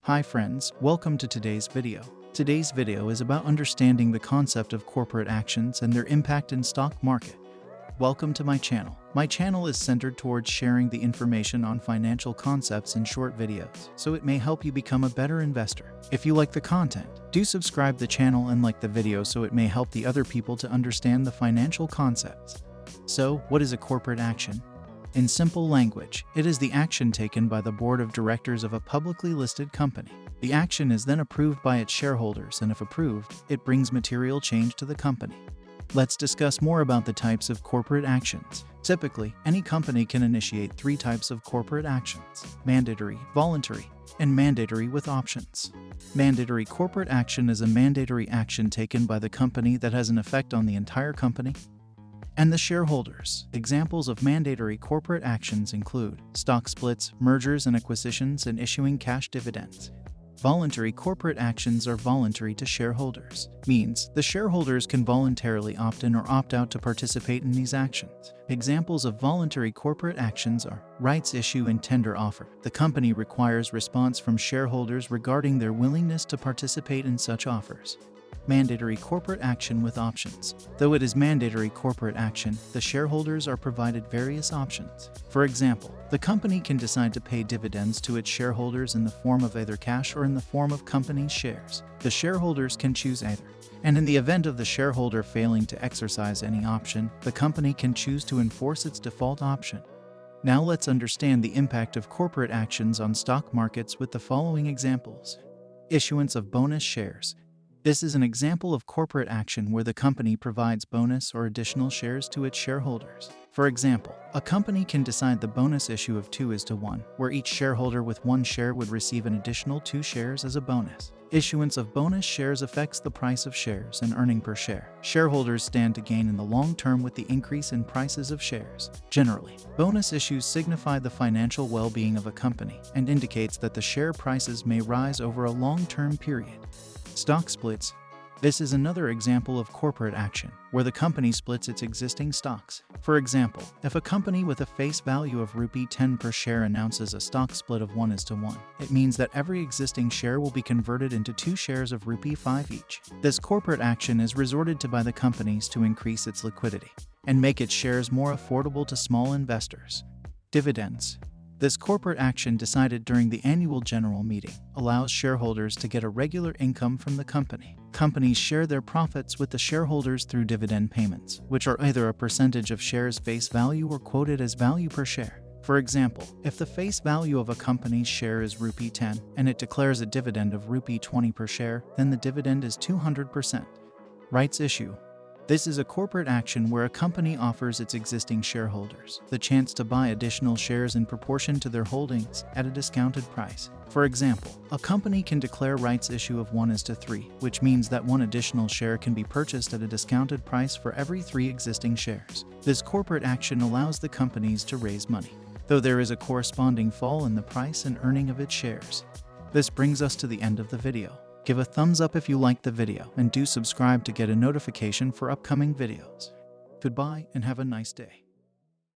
Hi friends, welcome to today's video. Today's video is about understanding the concept of corporate actions and their impact in stock market. Welcome to my channel. My channel is centered towards sharing the information on financial concepts in short videos, so it may help you become a better investor. If you like the content, do subscribe the channel and like the video so it may help the other people to understand the financial concepts. So, what is a corporate action? In simple language, it is the action taken by the board of directors of a publicly listed company. The action is then approved by its shareholders, and if approved, it brings material change to the company. Let's discuss more about the types of corporate actions. Typically, any company can initiate three types of corporate actions: mandatory, voluntary, and mandatory with options. Mandatory corporate action is a mandatory action taken by the company that has an effect on the entire company and the shareholders. Examples of mandatory corporate actions include stock splits, mergers and acquisitions, and issuing cash dividends. Voluntary corporate actions are voluntary to shareholders, means the shareholders can voluntarily opt in or opt out to participate in these actions. Examples of voluntary corporate actions are rights issue and tender offer. The company requires response from shareholders regarding their willingness to participate in such offers. Mandatory corporate action with options. Though it is mandatory corporate action, the shareholders are provided various options. For example, the company can decide to pay dividends to its shareholders in the form of either cash or in the form of company shares. The shareholders can choose either. And in the event of the shareholder failing to exercise any option, the company can choose to enforce its default option. Now let's understand the impact of corporate actions on stock markets with the following examples. Issuance of bonus shares. This is an example of corporate action where the company provides bonus or additional shares to its shareholders. For example, a company can decide the bonus issue of 2:1, where each shareholder with 1 share would receive an additional 2 shares as a bonus. Issuance of bonus shares affects the price of shares and earning per share. Shareholders stand to gain in the long term with the increase in prices of shares. Generally, bonus issues signify the financial well-being of a company and indicates that the share prices may rise over a long-term period. Stock splits. This is another example of corporate action, where the company splits its existing stocks. For example, if a company with a face value of Rupee 10 per share announces a stock split of 1:1, it means that every existing share will be converted into 2 shares of Rupee 5 each. This corporate action is resorted to by the companies to increase its liquidity and make its shares more affordable to small investors. Dividends. This corporate action, decided during the annual general meeting, allows shareholders to get a regular income from the company. Companies share their profits with the shareholders through dividend payments, which are either a percentage of shares' face value or quoted as value per share. For example, if the face value of a company's share is Rupee 10 and it declares a dividend of Rupee 20 per share, then the dividend is 200%. Rights issue. This is a corporate action where a company offers its existing shareholders the chance to buy additional shares in proportion to their holdings at a discounted price. For example, a company can declare rights issue of 1:3, which means that 1 additional share can be purchased at a discounted price for every 3 existing shares. This corporate action allows the companies to raise money, though there is a corresponding fall in the price and earning of its shares. This brings us to the end of the video. Give a thumbs up if you liked the video and do subscribe to get a notification for upcoming videos. Goodbye and have a nice day.